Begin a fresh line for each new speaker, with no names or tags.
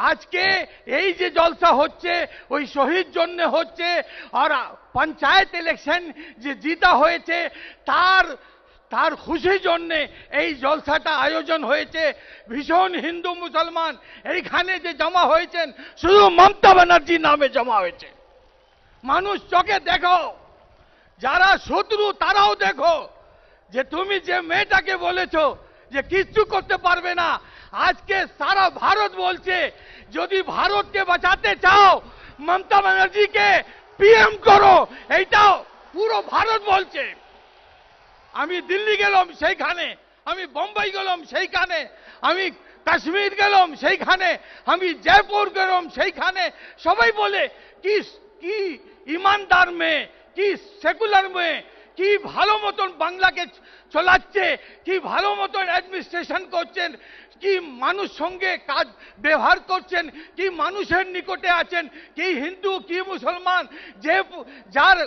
আজকে এই যে জলসা হচ্ছে ওই শহীদ জন্য হচ্ছে, আর পঞ্চায়েত ইলেকশন যে জিতা হয়েছে তার তার খুশির জন্যে এই জলসাটা আয়োজন হয়েছে। ভীষণ হিন্দু মুসলমান এইখানে যে জমা হয়েছেন শুধু মমতা ব্যানার্জির নামে জমা হয়েছে। মানুষ চোখে দেখো, যারা শত্রু তারাও দেখো যে তুমি যে মেয়েটাকে বলেছো যে কিচ্ছু করতে পারবে না, আজকে সারা ভারত বলছে যদি ভারতকে বাঁচাতে চাও মমতা ব্যানার্জিকে পিএম করো, এইটাও পুরো ভারত বলছে। আমি দিল্লি গেলাম সেইখানে, আমি বোম্বাই গেলাম সেইখানে, আমি কাশ্মীর গেলাম সেইখানে, আমি জয়পুর গেলাম সেইখানে, সবাই বলে কি কি ইমানদার মেয়ে, কি সেকুলার মেয়ে, কি ভালো মতন বাংলাকে চালাচ্ছে, কি ভালো মতন অ্যাডমিনিস্ট্রেশন করছেন, কি মানুষ সঙ্গে কাজ ব্যবহার করছেন, কি মানুষের নিকটে আছেন, কি হিন্দু কি মুসলমান, যে যার